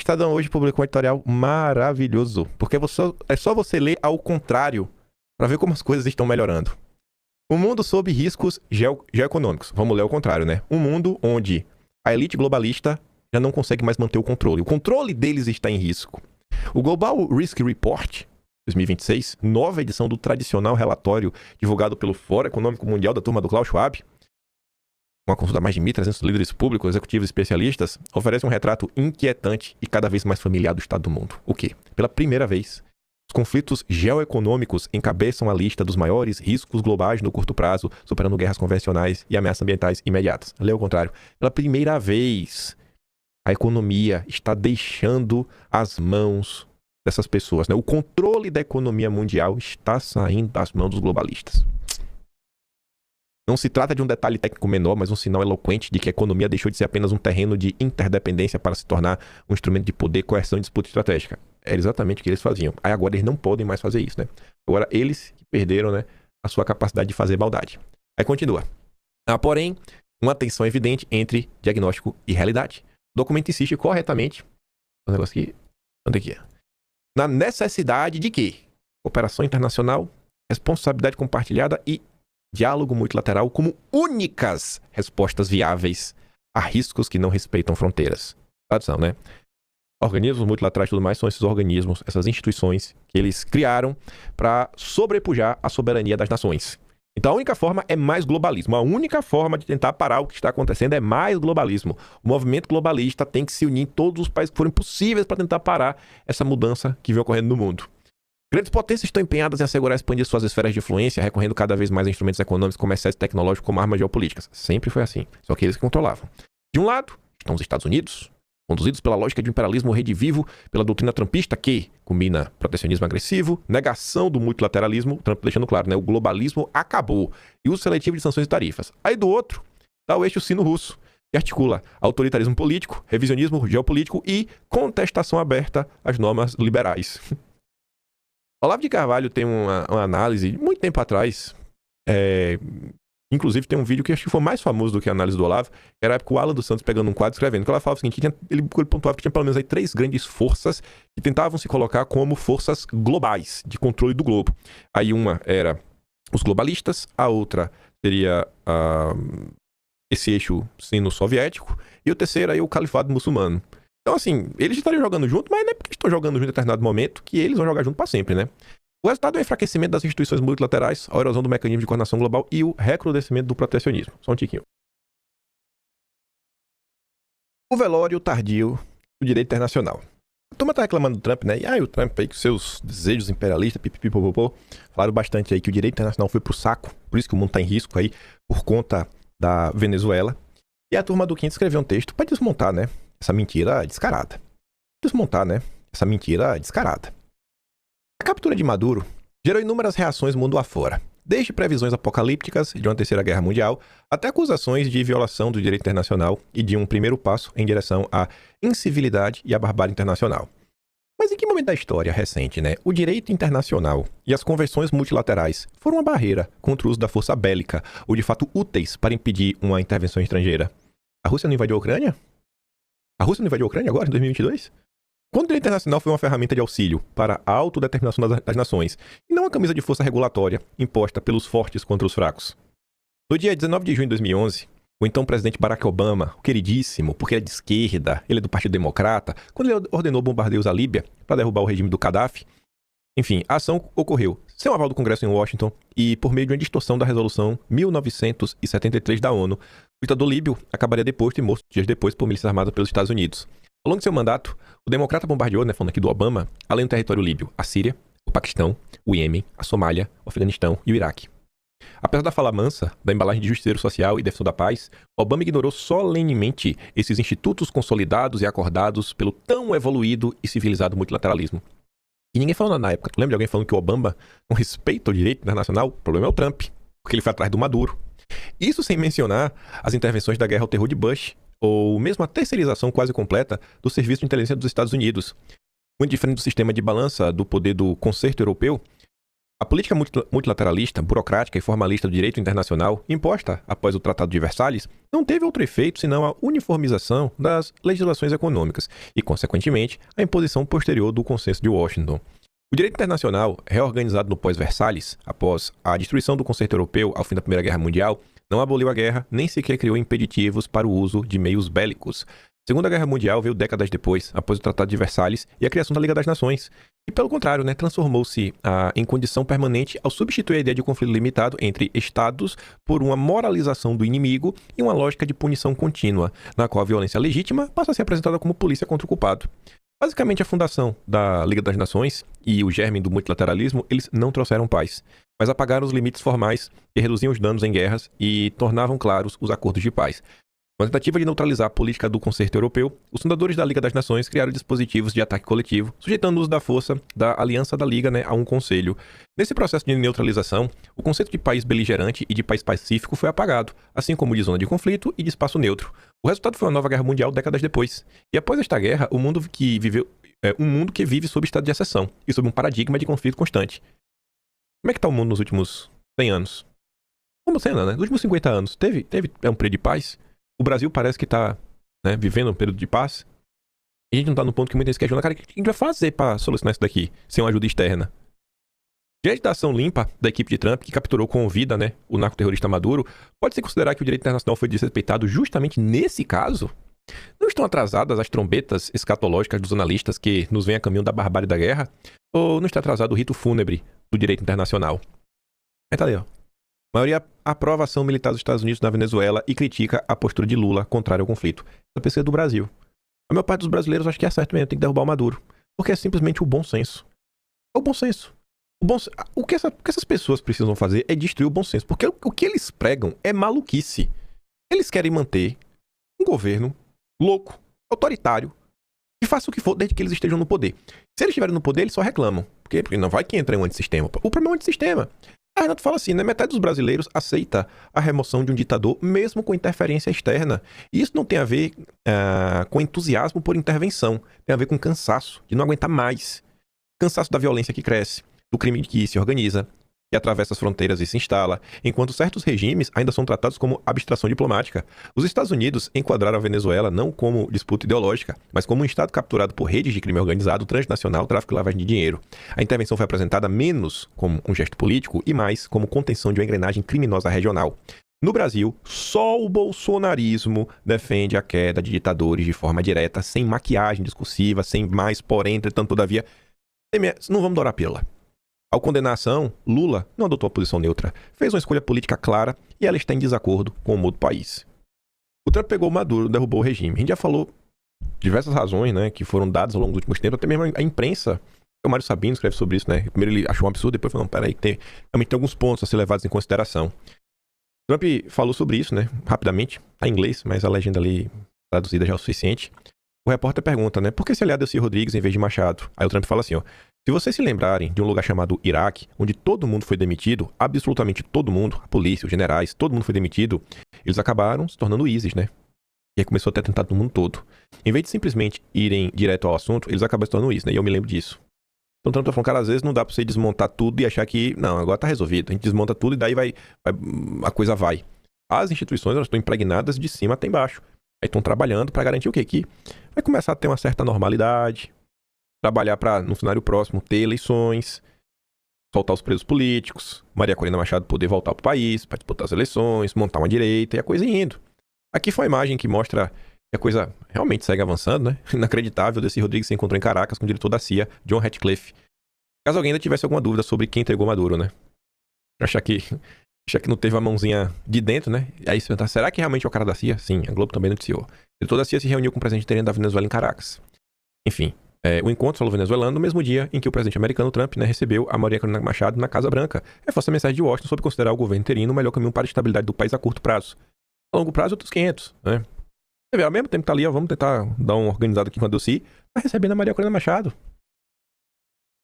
Estadão hoje publicou um editorial maravilhoso, porque é só você ler ao contrário para ver como as coisas estão melhorando. Um mundo sob riscos geoeconômicos. Vamos ler ao contrário, né? Um mundo onde a elite globalista já não consegue mais manter o controle. O controle deles está em risco. O Global Risk Report 2026, nova edição do tradicional relatório divulgado pelo Fórum Econômico Mundial da turma do Klaus Schwab, uma consulta a mais de 1.300 líderes públicos, executivos e especialistas, oferece um retrato inquietante e cada vez mais familiar do estado do mundo. O quê? Pela primeira vez, os conflitos geoeconômicos encabeçam a lista dos maiores riscos globais no curto prazo, superando guerras convencionais e ameaças ambientais imediatas. Lê ao contrário. Pela primeira vez, a economia está deixando as mãos dessas pessoas, né? O controle da economia mundial está saindo das mãos dos globalistas. Não se trata de um detalhe técnico menor, mas um sinal eloquente de que a economia deixou de ser apenas um terreno de interdependência para se tornar um instrumento de poder, coerção e disputa estratégica. Era exatamente o que eles faziam. Aí agora eles não podem mais fazer isso, né? Agora eles que perderam, né, a sua capacidade de fazer maldade. Aí continua. Há, porém, uma tensão evidente entre diagnóstico e realidade. O documento insiste corretamente, o negócio aqui, onde é que é? Na necessidade de quê? Cooperação internacional, responsabilidade compartilhada e diálogo multilateral como únicas respostas viáveis a riscos que não respeitam fronteiras. Tradução, né? Organismos multilaterais e tudo mais são esses organismos, essas instituições que eles criaram para sobrepujar a soberania das nações. Então a única forma é mais globalismo. A única forma de tentar parar o que está acontecendo é mais globalismo. O movimento globalista tem que se unir em todos os países que forem possíveis para tentar parar essa mudança que vem ocorrendo no mundo. Grandes potências estão empenhadas em assegurar e expandir suas esferas de influência, recorrendo cada vez mais a instrumentos econômicos, comerciais e tecnológicos como armas geopolíticas. Sempre foi assim. Só que eles que controlavam. De um lado, estão os Estados Unidos, conduzidos pela lógica de imperialismo redivivo, pela doutrina trumpista que combina protecionismo agressivo, negação do multilateralismo, Trump deixando claro, né? O globalismo acabou. E uso seletivo de sanções e tarifas. Aí do outro, está o eixo sino-russo, que articula autoritarismo político, revisionismo geopolítico e contestação aberta às normas liberais. Olavo de Carvalho tem uma análise, muito tempo atrás, inclusive tem um vídeo que acho que foi mais famoso do que a análise do Olavo, que era a época o Alan dos Santos pegando um quadro escrevendo, que ela falava o seguinte, ele pontuava que tinha pelo menos aí 3 grandes forças que tentavam se colocar como forças globais, de controle do globo. Aí uma era os globalistas, a outra seria esse eixo sino-soviético, e o terceiro aí o califado muçulmano. Então, assim, eles estariam jogando junto, mas não é porque estão jogando junto em determinado momento que eles vão jogar junto para sempre, né? O resultado é o enfraquecimento das instituições multilaterais, a erosão do mecanismo de coordenação global e o recrudescimento do protecionismo. Só um tiquinho. O velório tardio do direito internacional. A turma tá reclamando do Trump, né? E o Trump aí com seus desejos imperialistas, pipipipopopô, falaram bastante aí que o direito internacional foi pro saco, por isso que o mundo tá em risco aí, por conta da Venezuela. E a turma do Quinto escreveu um texto para desmontar, né? Essa mentira descarada. Desmontar, né? Essa mentira descarada. A captura de Maduro gerou inúmeras reações mundo afora, desde previsões apocalípticas de uma terceira guerra mundial até acusações de violação do direito internacional e de um primeiro passo em direção à incivilidade e à barbárie internacional. Mas em que momento da história recente, né, o direito internacional e as convenções multilaterais foram uma barreira contra o uso da força bélica ou de fato úteis para impedir uma intervenção estrangeira? A Rússia não invadiu a Ucrânia? A Rússia não invadiu a Ucrânia agora, em 2022? Quando o direito internacional foi uma ferramenta de auxílio para a autodeterminação das nações, e não uma camisa de força regulatória imposta pelos fortes contra os fracos. No dia 19 de junho de 2011, o então presidente Barack Obama, o queridíssimo, porque ele é de esquerda, ele é do Partido Democrata, quando ele ordenou bombardeios à Líbia para derrubar o regime do Gaddafi, enfim, a ação ocorreu sem o aval do Congresso em Washington e por meio de uma distorção da resolução 1973 da ONU. O ditador líbio acabaria deposto e morto dias depois por milícias armadas pelos Estados Unidos. Ao longo de seu mandato, o democrata bombardeou, né, falando aqui do Obama, além do território líbio, a Síria, o Paquistão, o Iêmen, a Somália, o Afeganistão e o Iraque. Apesar da fala mansa, da embalagem de justiceiro social e defensor da paz, Obama ignorou solenemente esses institutos consolidados e acordados pelo tão evoluído e civilizado multilateralismo. E ninguém falou na época. Tu lembra de alguém falando que o Obama não respeita o direito internacional? O problema é o Trump, porque ele foi atrás do Maduro. Isso sem mencionar as intervenções da guerra ao terror de Bush, ou mesmo a terceirização quase completa do Serviço de Inteligência dos Estados Unidos. Muito diferente do sistema de balança do poder do Concerto Europeu, A política multilateralista, burocrática e formalista do direito internacional, imposta após o Tratado de Versalhes, não teve outro efeito senão a uniformização das legislações econômicas e, consequentemente, a imposição posterior do Consenso de Washington. O direito internacional, reorganizado no pós-Versalhes, após a destruição do concerto europeu ao fim da Primeira Guerra Mundial, não aboliu a guerra, nem sequer criou impeditivos para o uso de meios bélicos. A Segunda Guerra Mundial veio décadas depois, após o Tratado de Versalhes e a criação da Liga das Nações. E, pelo contrário, transformou-se em condição permanente ao substituir a ideia de conflito limitado entre Estados por uma moralização do inimigo e uma lógica de punição contínua, na qual a violência legítima passa a ser apresentada como polícia contra o culpado. Basicamente, a fundação da Liga das Nações e o germe do multilateralismo, eles não trouxeram paz, mas apagaram os limites formais que reduziam os danos em guerras e tornavam claros os acordos de paz. Na tentativa de neutralizar a política do concerto europeu, os fundadores da Liga das Nações criaram dispositivos de ataque coletivo, sujeitando o uso da força da aliança da Liga a um conselho. Nesse processo de neutralização, o conceito de país beligerante e de país pacífico foi apagado, assim como de zona de conflito e de espaço neutro. O resultado foi uma nova guerra mundial décadas depois. E após esta guerra, o mundo que vive sob estado de exceção e sob um paradigma de conflito constante. Como é que está o mundo nos últimos 100 anos? Como cena, né? Nos últimos 50 anos, teve um período de paz? O Brasil parece que está vivendo um período de paz. E a gente não está no ponto que muita gente questiona, cara, o que a gente vai fazer para solucionar isso daqui, sem uma ajuda externa? Diante da ação limpa da equipe de Trump, que capturou com vida o narcoterrorista Maduro, pode-se considerar que o direito internacional foi desrespeitado justamente nesse caso? Não estão atrasadas as trombetas escatológicas dos analistas que nos vêm a caminho da barbárie da guerra? Ou não está atrasado o rito fúnebre do direito internacional? Aí tá ali, ó. A maioria aprova a ação militar dos Estados Unidos na Venezuela e critica a postura de Lula contrária ao conflito. Essa pesquisa é do Brasil. A maior parte dos brasileiros acha que é certo mesmo, tem que derrubar o Maduro. Porque é simplesmente o bom senso. É o bom senso. O que essas pessoas precisam fazer é destruir o bom senso. Porque o que eles pregam é maluquice. Eles querem manter um governo louco, autoritário, que faça o que for desde que eles estejam no poder. Se eles estiverem no poder, eles só reclamam. Porque não vai que entra em um antissistema. O problema é um antissistema. A Renato fala assim, metade dos brasileiros aceita a remoção de um ditador, mesmo com interferência externa. E isso não tem a ver com entusiasmo por intervenção. Tem a ver com cansaço, de não aguentar mais. Cansaço da violência que cresce, do crime que se organiza, que atravessa as fronteiras e se instala, enquanto certos regimes ainda são tratados como abstração diplomática. Os Estados Unidos enquadraram a Venezuela não como disputa ideológica, mas como um Estado capturado por redes de crime organizado, transnacional, tráfico e lavagem de dinheiro. A intervenção foi apresentada menos como um gesto político e mais como contenção de uma engrenagem criminosa regional. No Brasil, só o bolsonarismo defende a queda de ditadores de forma direta, sem maquiagem discursiva, sem mais, porém, entretanto, todavia. Não vamos dourar a pílula. Ao condenar a ação, Lula não adotou a posição neutra, fez uma escolha política clara e ela está em desacordo com o mundo do país. O Trump pegou o Maduro, derrubou o regime. A gente já falou diversas razões que foram dadas ao longo dos últimos tempos, até mesmo a imprensa. O Mário Sabino escreve sobre isso, Primeiro ele achou um absurdo, depois falou, não, peraí, realmente tem alguns pontos a ser levados em consideração. Trump falou sobre isso, rapidamente, tá em inglês, mas a legenda ali traduzida já é o suficiente. O repórter pergunta, por que se aliar a Delcy Rodrigues em vez de Machado? Aí o Trump fala assim, se vocês se lembrarem de um lugar chamado Iraque, onde todo mundo foi demitido, absolutamente todo mundo, a polícia, os generais, todo mundo foi demitido, eles acabaram se tornando ISIS, E aí começou a ter atentado no mundo todo. Em vez de simplesmente irem direto ao assunto, eles acabaram se tornando ISIS, E eu me lembro disso. Então o Trump tá falando, cara, às vezes não dá pra você desmontar tudo e achar que, não, agora tá resolvido. A gente desmonta tudo e daí a coisa vai. As instituições, elas estão impregnadas de cima até embaixo. Aí estão trabalhando pra garantir o quê? Que vai começar a ter uma certa normalidade, trabalhar para, no cenário próximo, ter eleições, soltar os presos políticos, Maria Corina Machado poder voltar pro país, para disputar as eleições, montar uma direita e a coisa indo. Aqui foi uma imagem que mostra que a coisa realmente segue avançando, Inacreditável, Delcy Rodrigues se encontrou em Caracas com o diretor da CIA, John Ratcliffe. Caso alguém ainda tivesse alguma dúvida sobre quem entregou Maduro, Achar que não teve uma mãozinha de dentro, Aí você pergunta, será que realmente é o cara da CIA? Sim, a Globo também noticiou. O diretor da CIA se reuniu com o presidente interino da Venezuela em Caracas. Enfim, o encontro solo-venezuelano no mesmo dia em que o presidente americano Trump recebeu a Maria Corina Machado na Casa Branca. Reforça a mensagem de Washington sobre considerar o governo interino o melhor caminho para a estabilidade do país a curto prazo. A longo prazo, outros 500, Você vê, ao mesmo tempo que tá ali, vamos tentar dar uma organizada aqui com a Delcy, tá recebendo a Maria Corina Machado.